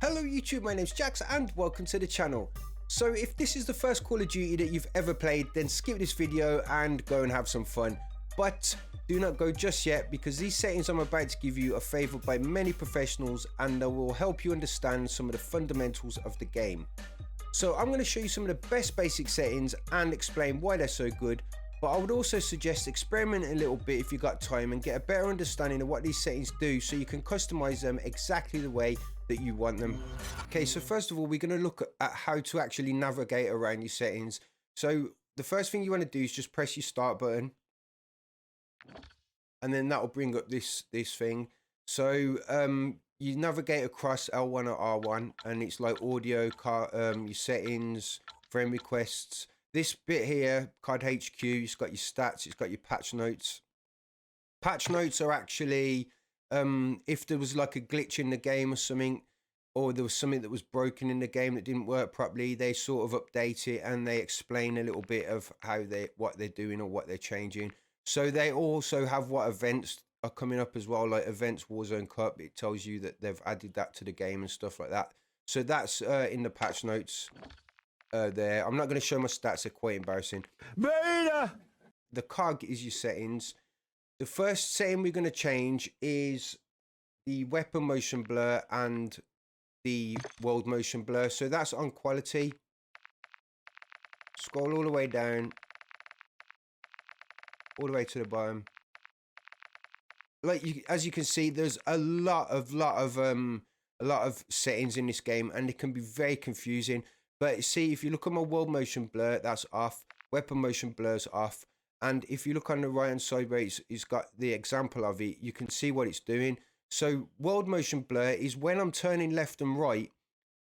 Hello YouTube, my name's Jax and welcome to the channel. So if this is the first Call of Duty that you've ever played, then skip this video and go and have some fun. But do not go just yet, because these settings I'm about to give you are favoured by many professionals and they will help you understand some of the fundamentals of the game. So I'm going to show you some of the best basic settings and explain why they're so good. But I would also suggest experimenting a little bit if you've got time and get a better understanding of what these settings do so you can customize them exactly the way that you want them. Okay, so first of all, we're going to look at how to actually navigate around your settings. So the first thing you want to do is just press your start button. And then that will bring up this thing. So you navigate across L1 or R1 and it's like audio, your settings, friend requests. This bit here, card HQ, it's got your stats, it's got your patch notes. Patch notes are actually, if there was like a glitch in the game or something, or there was something that was broken in the game that didn't work properly, they sort of update it and they explain a little bit of what they're doing or what they're changing. So they also have what events are coming up as well, like events Warzone Cup. It tells you that they've added that to the game and stuff like that. So that's in the patch notes. There, I'm not going to show my stats, they're quite embarrassing. Beta! The cog is your settings. The first setting we're going to change is the weapon motion blur and the world motion blur. So that's on quality. Scroll all the way down, all the way to the bottom. Like as you can see, there's a lot of settings in this game, and it can be very confusing. But see, if you look at my world motion blur, that's off. Weapon motion blur's off. And if you look on the right hand side where it's got the example of it, you can see what it's doing. So world motion blur is when I'm turning left and right,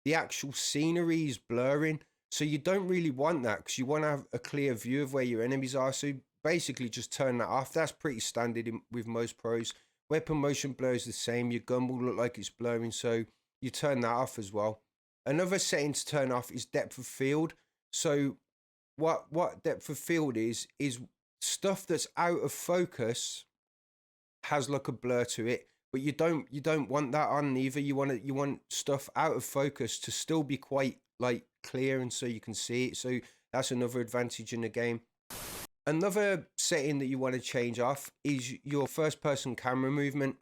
the actual scenery is blurring. So you don't really want that, because you want to have a clear view of where your enemies are. So basically just turn that off. That's pretty standard with most pros. Weapon motion blur is the same. Your gun will look like it's blurring, so you turn that off as well. Another setting to turn off is depth of field. So what depth of field is stuff that's out of focus has like a blur to it, but you don't want that on either. You want stuff out of focus to still be quite like clear, and so you can see it. So that's another advantage in the game. Another setting that you want to change off is your first person camera movement.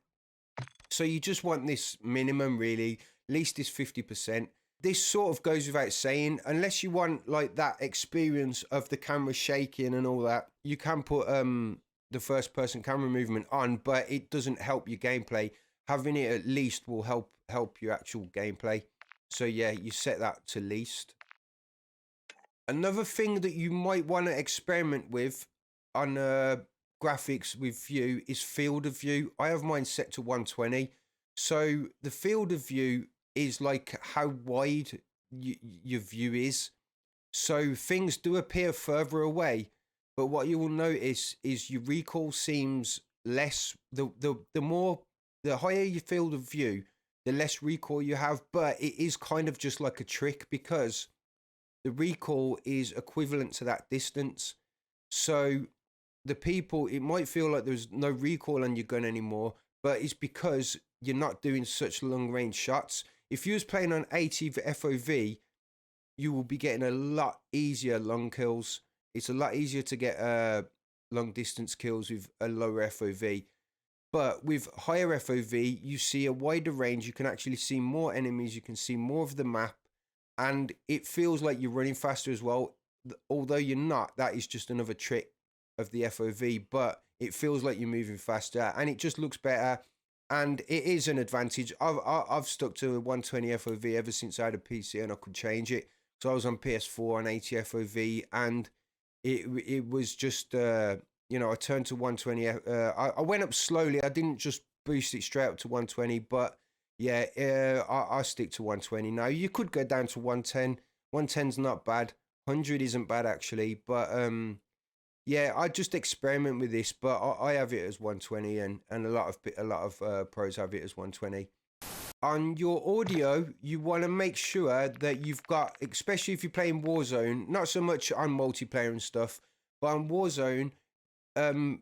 So you just want this minimum, really. Least is 50%. This sort of goes without saying, unless you want like that experience of the camera shaking and all that, you can put the first person camera movement on, but it doesn't help your gameplay. Having it at least will help your actual gameplay. So yeah, you set that to least. Another thing that you might want to experiment with on graphics with view is field of view. I have mine set to 120. So the field of view is like how wide your view is. So things do appear further away, but what you will notice is your recoil seems less. The higher your field of view, the less recoil you have. But it is kind of just like a trick, because the recoil is equivalent to that distance. So it might feel like there's no recoil on your gun anymore, but it's because you're not doing such long range shots. If you was playing on 80 FOV, you will be getting a lot easier long kills. It's a lot easier to get long distance kills with a lower FOV. But with higher FOV, you see a wider range. You can actually see more enemies. You can see more of the map. And it feels like you're running faster as well. Although you're not, that is just another trick of the FOV. But it feels like you're moving faster, and it just looks better. And it is an advantage. I've stuck to a 120 FOV ever since I had a PC and I could change it. So I was on PS4 on 80 FOV, and it was just, I turned to 120. I went up slowly. I didn't just boost it straight up to 120, but yeah, I stick to 120 now. You could go down to 110. 110's not bad. 100 isn't bad actually, but yeah, I just experiment with this, but I have it as 120, and a lot of pros have it as 120. On your audio, you want to make sure that you've got, especially if you're playing Warzone, not so much on multiplayer and stuff, but on Warzone,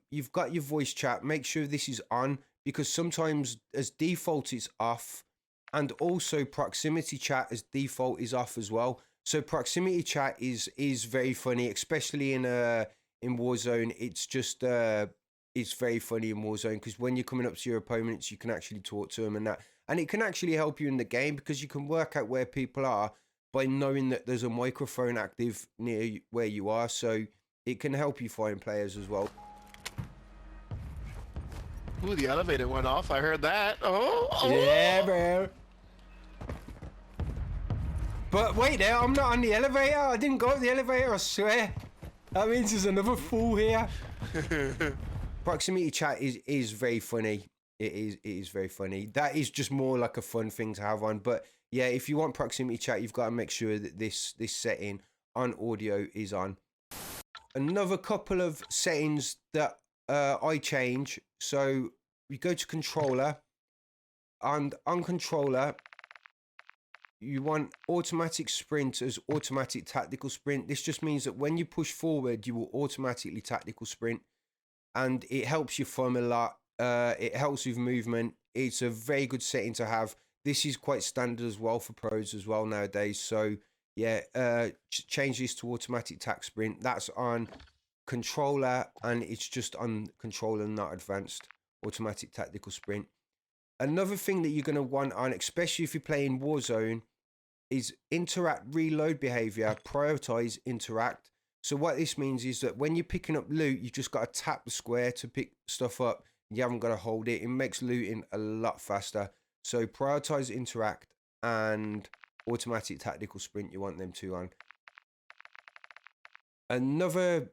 you've got your voice chat. Make sure this is on, because sometimes as default it's off, And also proximity chat as default is off as well. So proximity chat is very funny, especially in Warzone. It's just it's very funny in Warzone because when you're coming up to your opponents, you can actually talk to them and that, and it can actually help you in the game because you can work out where people are by knowing that there's a microphone active near where you are. So it can help you find players as well. Ooh, the elevator went off. I heard that. Oh. Yeah, bro. But wait there, I'm not on the elevator. I didn't go up the elevator, I swear. That means there's another fool here. Proximity chat is very funny. It is very funny. That is just more like a fun thing to have on. But yeah, if you want proximity chat, you've got to make sure that this setting on audio is on. Another couple of settings that I change. So we go to controller, and on controller, you want automatic sprint as automatic tactical sprint. This just means that when you push forward, you will automatically tactical sprint, and it helps you farm a lot. It helps with movement. It's a very good setting to have. This is quite standard as well for pros as well nowadays. So yeah, change this to automatic tac sprint. That's on controller, and it's just on controller, not advanced automatic tactical sprint. Another thing that you're going to want on, especially if you're playing Warzone, is interact reload behavior. Prioritize interact. So what this means is that when you're picking up loot, you just got to tap the square to pick stuff up. You haven't got to hold it. It makes looting a lot faster. So prioritize interact and automatic tactical sprint, you want them two on. Another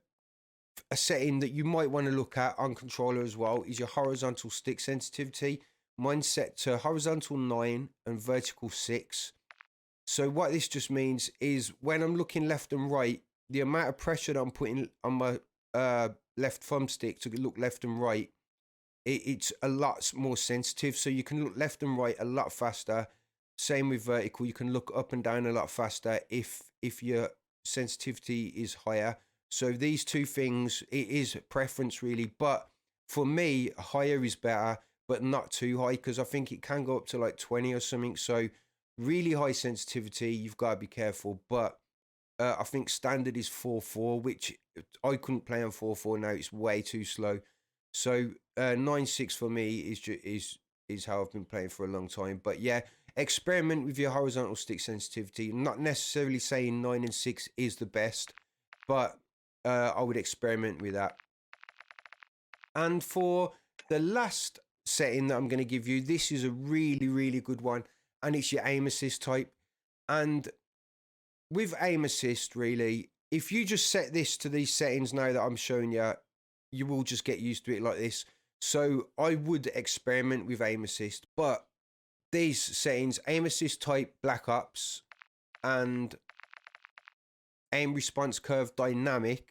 setting that you might want to look at on controller as well is your horizontal stick sensitivity. Mine's set to horizontal 9 and vertical 6. So what this just means is when I'm looking left and right, the amount of pressure that I'm putting on my left thumbstick to look left and right, it's a lot more sensitive. So you can look left and right a lot faster. Same with vertical. You can look up and down a lot faster if your sensitivity is higher. So these two things, it is preference really. But for me, higher is better, but not too high, because I think it can go up to like 20 or something. So really high sensitivity, you've got to be careful. But I think standard is 4.4, which I couldn't play on 4.4 now. It's way too slow. So 9.6 for me is how I've been playing for a long time. But yeah, experiment with your horizontal stick sensitivity. I'm not necessarily saying 9 and 6 is the best, but I would experiment with that. And for the last setting that I'm going to give you, this is a really, really good one, and it's your aim assist type. And with aim assist, really, if you just set this to these settings now that I'm showing you, you will just get used to it like this. So I would experiment with aim assist, but these settings, aim assist type Black Ops and aim response curve dynamic,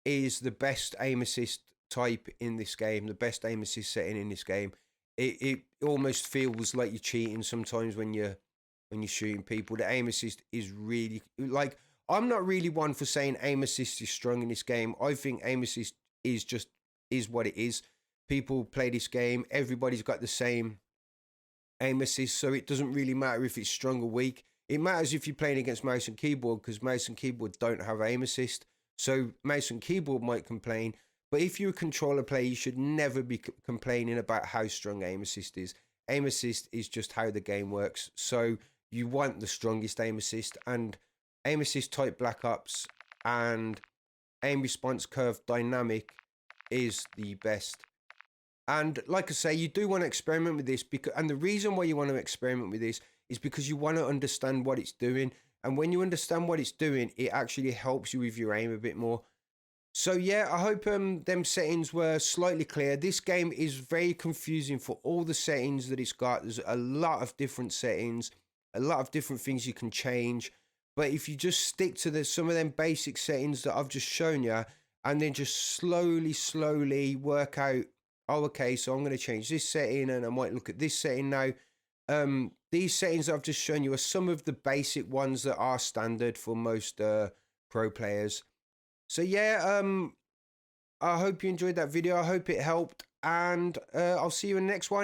is the best aim assist type in this game, the best aim assist setting in this game. It almost feels like you're cheating sometimes when you're shooting people. The aim assist is really, like, I'm not really one for saying aim assist is strong in this game. I think aim assist is what it is. People play this game, everybody's got the same aim assist, so it doesn't really matter if it's strong or weak. It matters if you're playing against mouse and keyboard, because mouse and keyboard don't have aim assist. So mouse and keyboard might complain, but if you're a controller player, you should never be complaining about how strong aim assist is. Aim assist is just how the game works. So you want the strongest aim assist, and aim assist type Black Ops and aim response curve dynamic is the best. And like I say, you do want to experiment with this, because, and the reason why you want to experiment with this is because you want to understand what it's doing. And when you understand what it's doing, it actually helps you with your aim a bit more. So yeah, I hope them settings were slightly clear. This game is very confusing for all the settings that it's got. There's a lot of different settings, a lot of different things you can change. But if you just stick to some of them basic settings that I've just shown you, and then just slowly work out, oh, okay, so I'm going to change this setting, and I might look at this setting now. These settings I've just shown you are some of the basic ones that are standard for most pro players. So yeah, I hope you enjoyed that video. I hope it helped, and I'll see you in the next one.